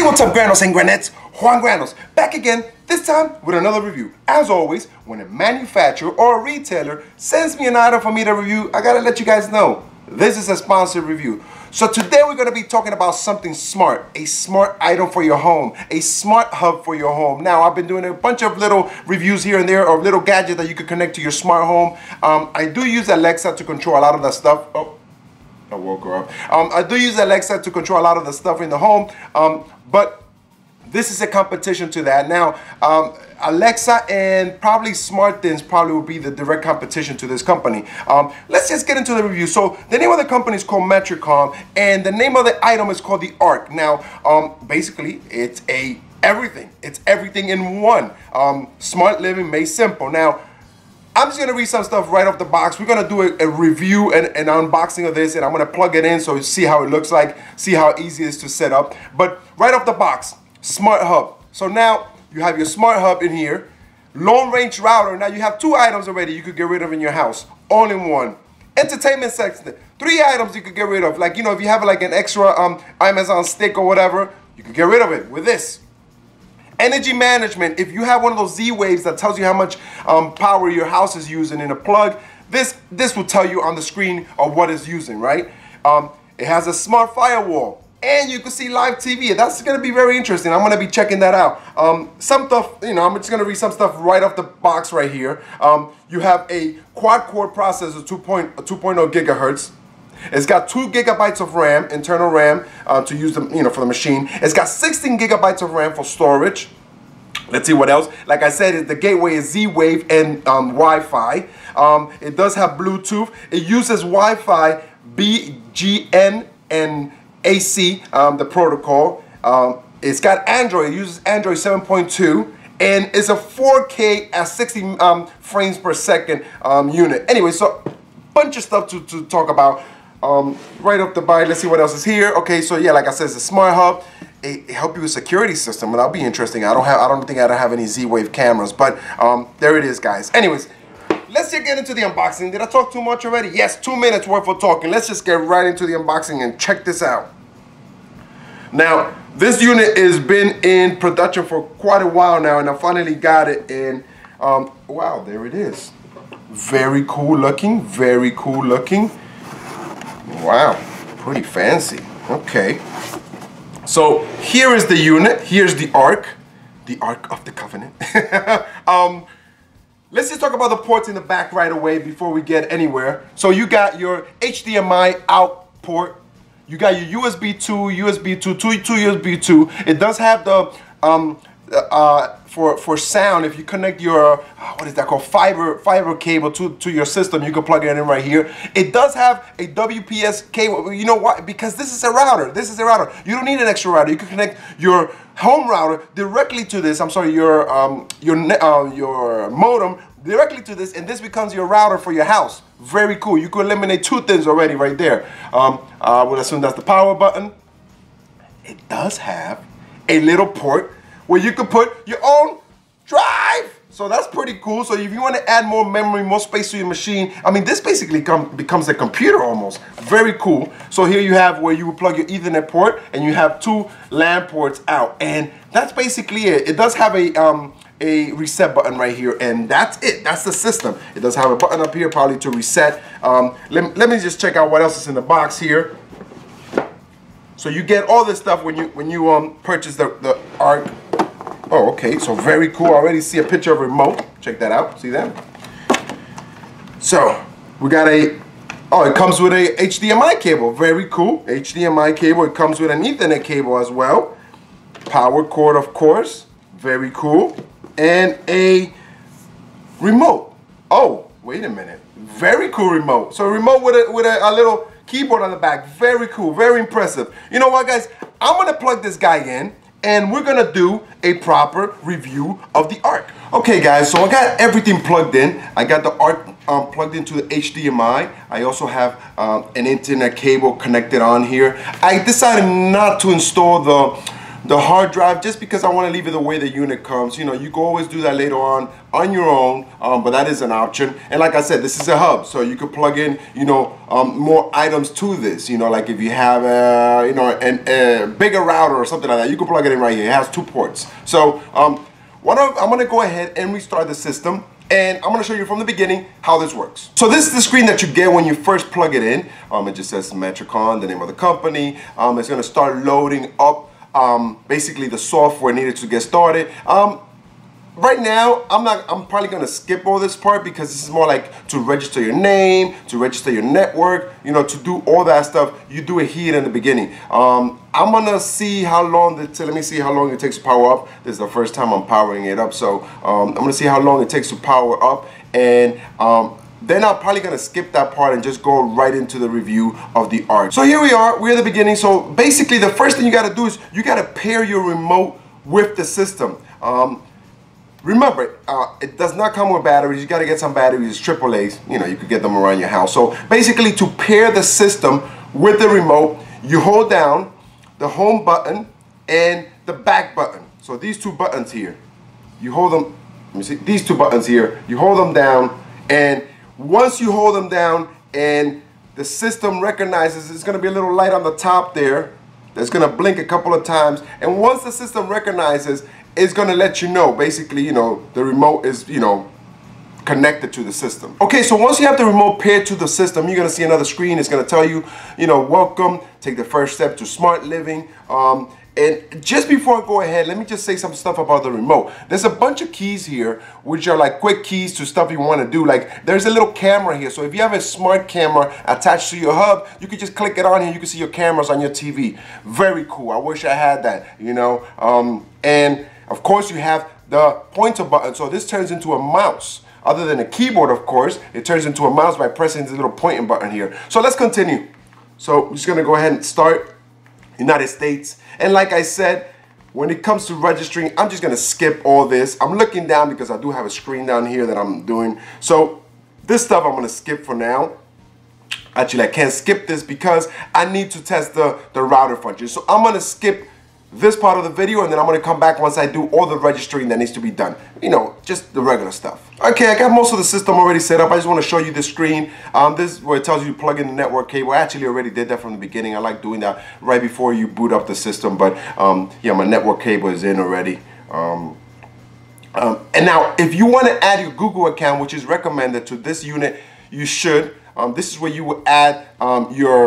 what's up, Granos and Granettes? Juan Granos, back again, this time with another review. As always, when a manufacturer or a retailer sends me an item for me to review, I gotta let you guys know, this is a sponsored review. So today we're gonna be talking about something smart, a smart item for your home, a smart hub for your home. Now, I've been doing a bunch of little reviews here and there of little gadgets that you could connect to your smart home. I do use Alexa to control a lot of that stuff. Oh, I woke her up. I do use Alexa to control a lot of the stuff in the home, but this is a competition to that. Now, Alexa and probably SmartThings probably will be the direct competition to this company. Let's just get into the review. So the name of the company is called Matricom, and the name of the item is called the Arc. Now, basically, it's everything. It's everything in one. Smart living made simple. Now, I'm just gonna read some stuff right off the box. We're gonna do a review and an unboxing of this, and I'm gonna plug it in so you see how it looks like, see how easy it is to set up. But right off the box, Smart Hub. So now you have your Smart Hub in here. Long range router. Now you have 2 items already you could get rid of in your house, all in one. Entertainment section, 3 items you could get rid of. Like, you know, if you have like an extra Amazon stick or whatever, you could get rid of it with this. Energy management, if you have one of those Z-Waves that tells you how much power your house is using in a plug, this will tell you on the screen of what it's using, right? It has a smart firewall, and you can see live TV. That's gonna be very interesting. I'm gonna be checking that out. Some stuff, you know, I'm just gonna read some stuff right off the box right here. You have a quad-core processor, 2.0 gigahertz. It's got 2 gigabytes of RAM, internal RAM, to use them, you know, for the machine. It's got 16 gigabytes of RAM for storage. Let's see what else. Like I said, the gateway is Z-Wave and Wi-Fi. It does have Bluetooth. It uses Wi-Fi, BGN, and AC, the protocol. It's got Android. It uses Android 7.2. And it's a 4K at 60 frames per second unit. Anyway, so bunch of stuff to talk about. Right off the bat, let's see what else is here. Okay, so yeah, like I said, it's a smart hub. It helps you with security system, and that'll be interesting. I don't think I have any Z-Wave cameras, but there it is, guys. Anyways, let's just get into the unboxing. Did I talk too much already? Yes, 2 minutes worth of talking. Let's just get right into the unboxing and check this out. Now, this unit has been in production for quite a while now, and I finally got it. And wow, there it is. Very cool looking. Very cool looking. Wow, pretty fancy. Okay. So here is the unit. Here's the Arc of the Covenant. Let's just talk about the ports in the back right away before we get anywhere. So you got your HDMI out port. You got your USB 2, USB 2, two USB 2. It does have the for sound. If you connect your what is that called, fiber cable to your system, you can plug it in right here. It does have a WPS cable. You know why? Because this is a router. This is a router. You don't need an extra router. You can connect your home router directly to this. I'm sorry, your modem directly to this, and this becomes your router for your house. Very cool. You could eliminate 2 things already right there. I would assume that's the power button. It does have a little port where you could put your own drive. So that's pretty cool. So if you want to add more memory, more space to your machine, I mean, this basically becomes a computer almost. Very cool. So here you have where you would plug your Ethernet port, and you have 2 LAN ports out. And that's basically it. It does have a reset button right here, and that's it. That's the system. It does have a button up here probably to reset. Let me just check out what else is in the box here. So you get all this stuff when you purchase the Arc. Oh, okay, so very cool. I already see a picture of a remote. Check that out. See that? So we got it comes with a HDMI cable. Very cool. HDMI cable. It comes with an Ethernet cable as well. Power cord, of course. Very cool. And a remote. Oh, wait a minute. Very cool remote. So a remote with a little keyboard on the back. Very cool. Very impressive. You know what, guys? I'm going to plug this guy in, and we're gonna do a proper review of the Arc. Okay, guys, so I got everything plugged in. I got the Arc plugged into the HDMI. I also have an internet cable connected on here. I decided not to install the hard drive just because I want to leave it the way the unit comes. You know, you can always do that later on your own, but that is an option. And like I said, this is a hub, so you could plug in, you know, more items to this. You know, like if you have a, you know, a bigger router or something like that, you can plug it in right here. It has 2 ports. So I'm going to go ahead and restart the system. And I'm going to show you from the beginning how this works. So this is the screen that you get when you first plug it in. It just says Matricom, the name of the company. It's going to start loading up basically the software needed to get started. Right now, I'm probably gonna skip all this part because this is more like to register your name, to register your network, you know, to do all that stuff. You do it here in the beginning. I'm gonna see how long, let me see how long it takes to power up. This is the first time I'm powering it up, so I'm gonna see how long it takes to power up, and then I'm probably gonna skip that part and just go right into the review of the art. So here we are, we're at the beginning. So basically the first thing you gotta do is you gotta pair your remote with the system. Remember, it does not come with batteries. You got to get some batteries, AAAs. You know, you could get them around your house. So basically, to pair the system with the remote, you hold down the home button and the back button. So these 2 buttons here, you hold them. Let me see, these 2 buttons here, you hold them down, and once you hold them down and the system recognizes, it's going to be a little light on the top there that's going to blink a couple of times, and once the system recognizes, it's going to let you know, basically, you know, the remote is, you know, connected to the system. Okay, so once you have the remote paired to the system, you're going to see another screen. It's going to tell you, you know, welcome, take the first step to smart living. And just before I go ahead, let me just say some stuff about the remote. There's a bunch of keys here, which are like quick keys to stuff you want to do. Like there's a little camera here. So if you have a smart camera attached to your hub, you can just click it on here. You can see your cameras on your TV. Very cool. I wish I had that, you know. And of course you have the pointer button. So this turns into a mouse. Other than a keyboard, of course, it turns into a mouse by pressing this little pointing button here. So let's continue. So I'm just going to go ahead and start United States. And like I said, when it comes to registering, I'm just gonna skip all this. I'm looking down because I do have a screen down here that I'm doing. So this stuff I'm gonna skip for now. Actually, I can't skip this because I need to test the router function. So I'm gonna skip this part of the video, and then I'm gonna come back once I do all the registering that needs to be done. You know, just the regular stuff. Okay, I got most of the system already set up. I just wanna show you this screen. This is where it tells you to plug in the network cable. I actually already did that from the beginning. I like doing that right before you boot up the system, but yeah, my network cable is in already. And now, if you wanna add your Google account, which is recommended to this unit, you should. This is where you would add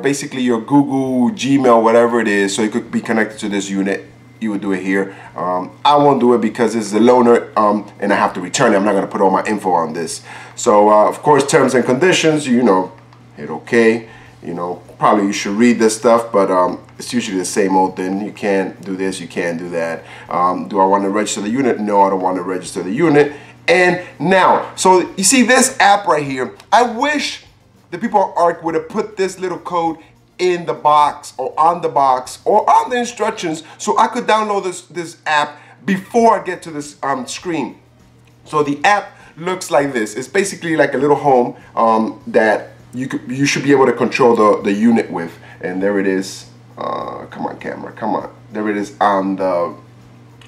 basically your Google, Gmail, whatever it is, so it could be connected to this unit. You would do it here. I won't do it because this is a loaner and I have to return it. I'm not going to put all my info on this. So of course, terms and conditions, you know, hit OK. You know, probably you should read this stuff, but it's usually the same old thing. You can't do this, you can't do that. Do I want to register the unit? No, I don't want to register the unit. And now, so you see this app right here. I wish the people at ARC would have put this little code in the box or on the instructions, so I could download this app before I get to this screen. So the app looks like this. It's basically like a little home that you should be able to control the unit with. And there it is. Come on, camera, come on. There it is on the,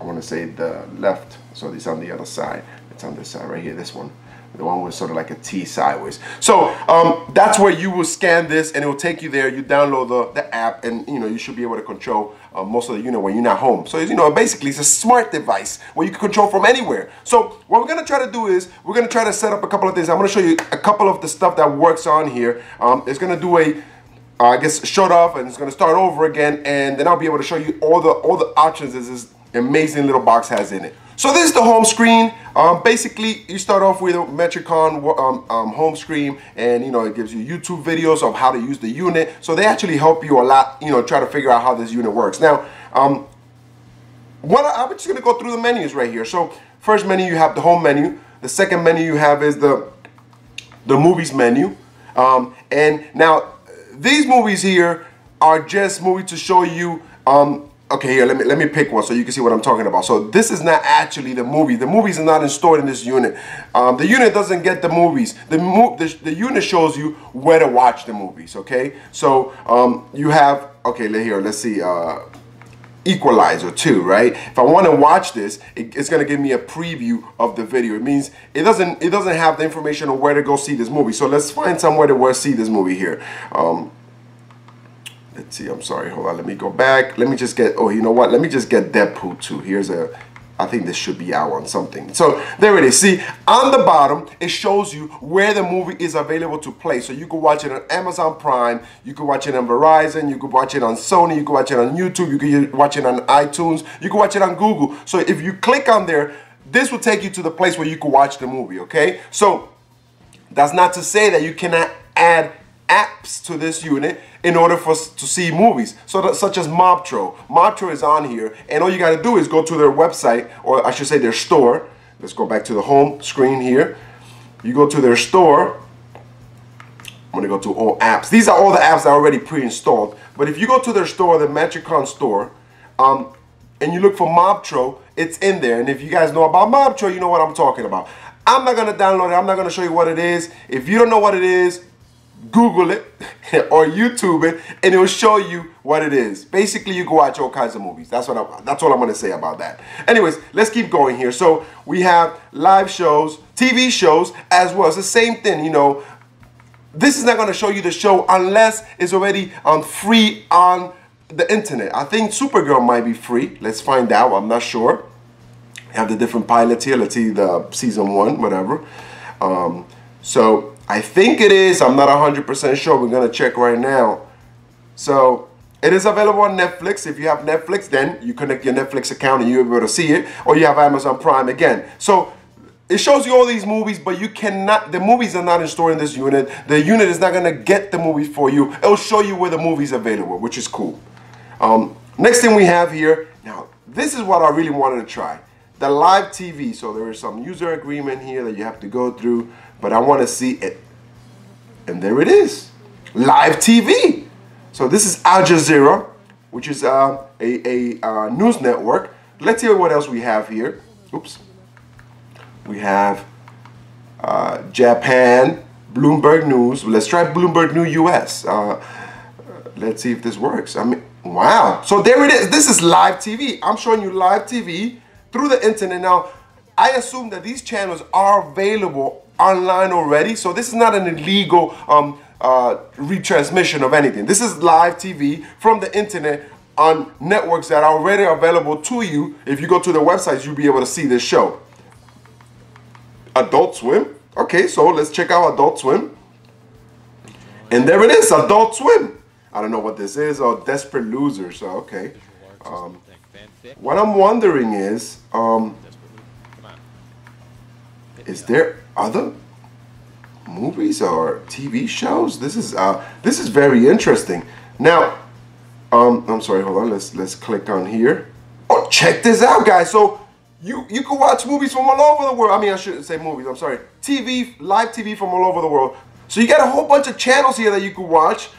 I want to say the left. So it's on the other side. It's on this side right here. This one. The one was sort of like a T sideways. So that's where you will scan this and it will take you there. You download the app, and you know, you should be able to control most of the unit when you're not home. So you know, basically it's a smart device where you can control from anywhere. So what we're gonna try to do is we're gonna try to set up a couple of things. I'm gonna show you a couple of the stuff that works on here. It's gonna do a I guess shut off, and it's gonna start over again, and then I'll be able to show you all the options that this amazing little box has in it. So this is the home screen. Basically, you start off with a Matricom home screen, and you know, it gives you YouTube videos of how to use the unit. So they actually help you a lot, you know, try to figure out how this unit works. Now, I'm just gonna go through the menus right here. So first menu, you have the home menu. The second menu you have is the movies menu. And now these movies here are just movies to show you. Okay, here, let me pick one so you can see what I'm talking about. So this is not actually the movie. The movies are not installed in this unit. The unit doesn't get the movies. The unit shows you where to watch the movies, okay? So you have, okay, here, let's see. equalizer too, right? If I want to watch this, it's going to give me a preview of the video. It means it doesn't have the information on where to go see this movie. So let's find somewhere to see this movie here. Let's see, I'm sorry, hold on, let me go back. Let me just get, oh, you know what? Let me just get Deadpool 2. Here's I think this should be out on something. So there it is. See, on the bottom, it shows you where the movie is available to play. So you can watch it on Amazon Prime, you can watch it on Verizon, you can watch it on Sony, you can watch it on YouTube, you can watch it on iTunes, you can watch it on Google. So if you click on there, this will take you to the place where you can watch the movie, okay? So that's not to say that you cannot add apps to this unit in order for us to see movies, such as Mobtro. Mobtro is on here, and all you got to do is go to their website, or I should say their store. Let's go back to the home screen here. You go to their store. I'm going to go to all apps. These are all the apps that are already pre-installed. But if you go to their store, the Matricom store, and you look for Mobtro, it's in there. And if you guys know about Mobtro, you know what I'm talking about. I'm not going to download it. I'm not going to show you what it is. If you don't know what it is, Google it or YouTube it, and it will show you what it is. Basically, you can watch all kinds of movies. That's all I'm going to say about that. Anyways, let's keep going here. So we have live shows, TV shows as well. It's the same thing, you know. This is not going to show you the show unless it's already free on the internet. I think Supergirl might be free. Let's find out. I'm not sure. I have the different pilots here. Let's see the season 1, whatever. So I think it is. I'm not 100% sure. We're going to check right now. So it is available on Netflix. If you have Netflix, then you connect your Netflix account and you'll be able to see it. Or you have Amazon Prime again. So it shows you all these movies, but you cannot, the movies are not installed in this unit. The unit is not going to get the movies for you. It'll show you where the movie's available, which is cool. Next thing we have here, now this is what I really wanted to try. The live TV. So there is some user agreement here that you have to go through, but I want to see it. And there it is, live TV. So this is Al Jazeera, which is a news network. Let's see what else we have here. Oops. We have Japan, Bloomberg News. Let's try Bloomberg News US. Let's see if this works. I mean, wow. So there it is. This is live TV. I'm showing you live TV through the internet. Now, I assume that these channels are available online already. So this is not an illegal retransmission of anything. This is live TV from the internet on networks that are already available to you. If you go to the websites, you'll be able to see this show. Adult Swim. Okay, so let's check out Adult Swim. And there it is, Adult Swim. I don't know what this is. Oh, Desperate Losers. So, okay. What I'm wondering is there other movies or TV shows? This is very interesting. Now, I'm sorry. Hold on. Let's click on here. Oh, check this out, guys. So you can watch movies from all over the world. I mean, I shouldn't say movies. I'm sorry. TV, live TV from all over the world. So you got a whole bunch of channels here that you can watch.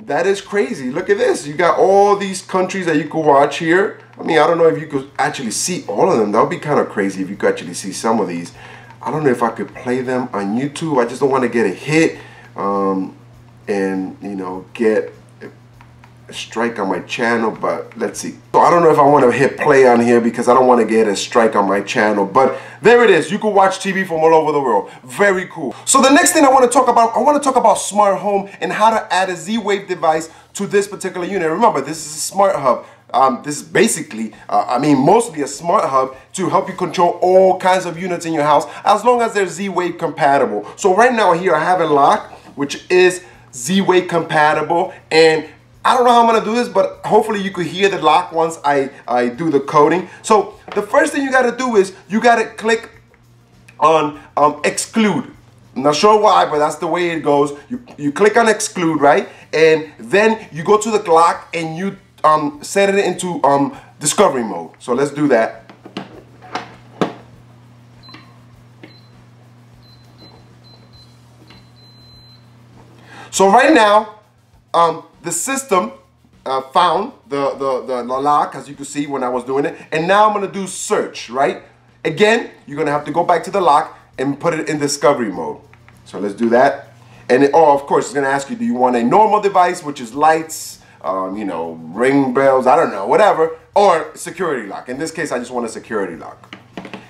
That is crazy. Look at this. You got all these countries that you could watch here. I mean, I don't know if you could actually see all of them. That would be kind of crazy if you could actually see some of these. I don't know if I could play them on YouTube. I just don't want to get a hit and, you know, get a strike on my channel, but let's see. So I don't know if I want to hit play on here because I don't want to get a strike on my channel, but there it is. You can watch TV from all over the world. Very cool. So the next thing I want to talk about smart home and how to add a Z-Wave device to this particular unit. Remember, this is a smart hub. This is basically, mostly a smart hub to help you control all kinds of units in your house as long as they're Z-Wave compatible. So right now here I have a lock which is Z-Wave compatible, and I don't know how I'm gonna do this, but hopefully you could hear the lock once I do the coding. So the first thing you gotta do is you gotta click on exclude. I'm not sure why, but that's the way it goes. You click on exclude, right? And then you go to the clock and you set it into discovery mode. So let's do that. So right now, the system found the lock, as you can see when I was doing it, and now I'm gonna do search, right? Again, you're gonna have to go back to the lock and put it in discovery mode. So let's do that. And of course, it's gonna ask you, do you want a normal device, which is lights, you know, ring bells, I don't know, whatever, or security lock. In this case, I just want a security lock.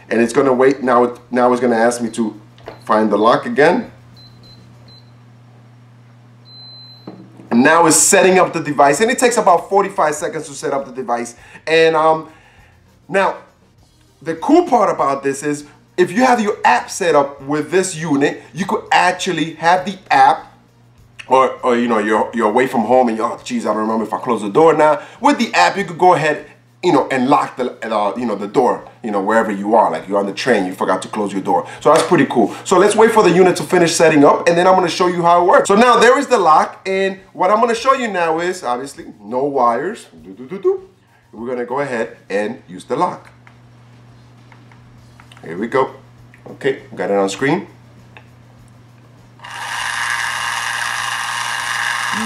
And it's gonna wait, now it's gonna ask me to find the lock again. And now it's setting up the device, and it takes about 45 seconds to set up the device. And now, the cool part about this is, if you have your app set up with this unit, you could actually have the app, or you know, you're away from home and you're, oh geez, I don't remember if I close the door now. With the app, you could go ahead, you know, and lock the you know, the door, you know, wherever you are. Like you're on the train, you forgot to close your door. So that's pretty cool. So let's wait for the unit to finish setting up, and then I'm gonna show you how it works. So now there is the lock, and what I'm gonna show you now is, obviously, no wires. We're gonna go ahead and use the lock. Here we go. Okay, got it on screen.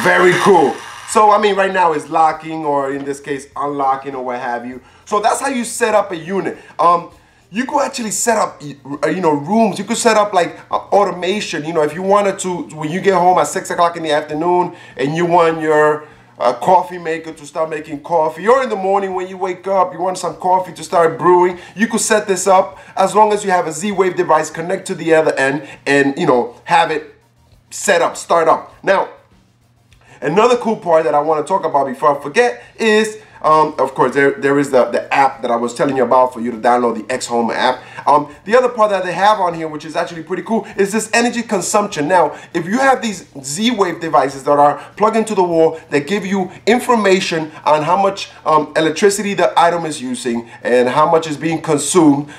Very cool. So, I mean, right now it's locking, or in this case, unlocking, or what have you. So that's how you set up a unit. You could actually set up, you know, rooms. You could set up like automation. You know, if you wanted to, when you get home at 6 o'clock in the afternoon and you want your coffee maker to start making coffee, or in the morning when you wake up, you want some coffee to start brewing, you could set this up as long as you have a Z-Wave device, connect to the other end, and, you know, have it set up, start up. Now, another cool part that I want to talk about before I forget is, of course, there is the app that I was telling you about for you to download, the X Home app. The other part that they have on here, which is actually pretty cool, is this energy consumption. Now, if you have these Z-Wave devices that are plugged into the wall that give you information on how much electricity the item is using and how much is being consumed,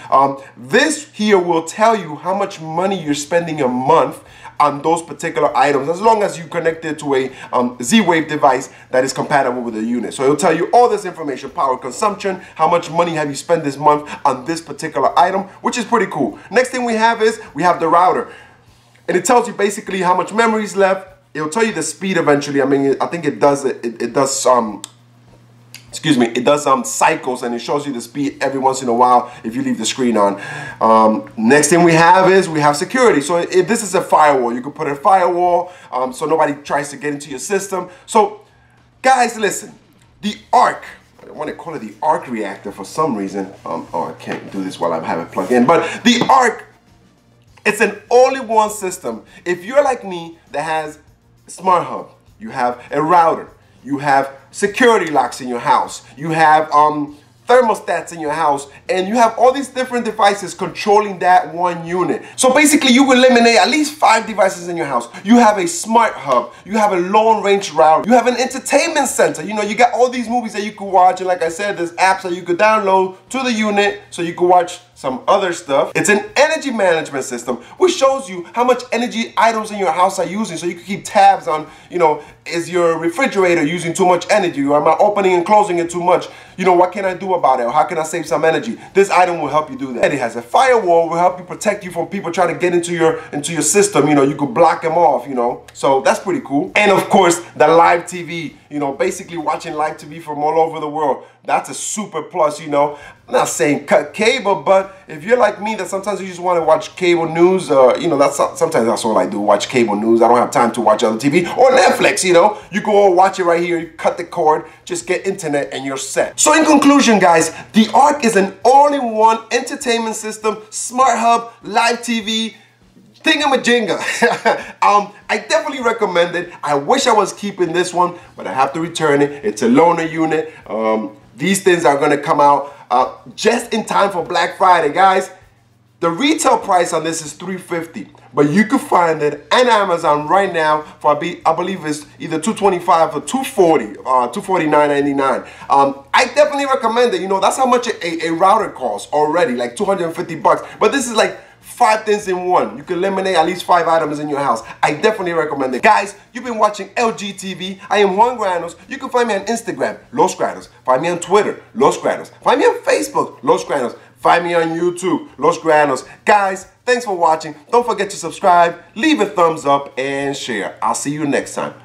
this here will tell you how much money you're spending a month on those particular items, as long as you connect it to a Z-Wave device that is compatible with the unit. So it'll tell you all this information: power consumption, how much money have you spent this month on this particular item, which is pretty cool. Next thing we have is, we have the router. And it tells you basically how much memory is left. It'll tell you the speed eventually. I mean, I think it does excuse me, it does cycles, and it shows you the speed every once in a while if you leave the screen on. Next thing we have is, we have security. So if this is a firewall, you could put a firewall so nobody tries to get into your system. So guys, listen, the arc, I want to call it the arc reactor for some reason. Oh, I can't do this while I have it plugged in, but the arc, it's an all-in-one system. If you're like me that has a smart hub, you have a router, you have security locks in your house, you have thermostats in your house, and you have all these different devices controlling that one unit. So basically, you eliminate at least 5 devices in your house. You have a smart hub, you have a long range router, you have an entertainment center. You know, you got all these movies that you could watch, and like I said, there's apps that you could download to the unit so you could watch some other stuff. It's an energy management system, which shows you how much energy items in your house are using, so you can keep tabs on, you know, is your refrigerator using too much energy, or am I opening and closing it too much? You know, what can I do about it, or how can I save some energy? This item will help you do that. It has a firewall, will help you protect you from people trying to get into your system. You know, you could block them off, you know, so that's pretty cool. And of course, the live TV, you know, basically watching live TV from all over the world. That's a super plus, you know. I'm not saying cut cable, but if you're like me, that sometimes you just want to watch cable news, you know, sometimes that's all I do, watch cable news. I don't have time to watch other TV or Netflix, you know. You go watch it right here, you cut the cord, just get internet and you're set. So in conclusion, guys, the Arc is an all-in-one entertainment system, smart hub, live TV, thingamajinga. I definitely recommend it. I wish I was keeping this one, but I have to return it. It's a loaner unit. These things are gonna come out just in time for Black Friday, guys. The retail price on this is $350, but you can find it on Amazon right now for I believe it's either $225 or $240, $249.99. I definitely recommend it. You know, that's how much a router costs already, like $250. But this is like 5 things in one. You can eliminate at least 5 items in your house. I definitely recommend it. Guys, you've been watching LGTV. I am Juan Granos. You can find me on Instagram, Los Granos. Find me on Twitter, Los Granos. Find me on Facebook, Los Granos. Find me on YouTube, Los Granos. Guys, thanks for watching. Don't forget to subscribe, leave a thumbs up, and share. I'll see you next time.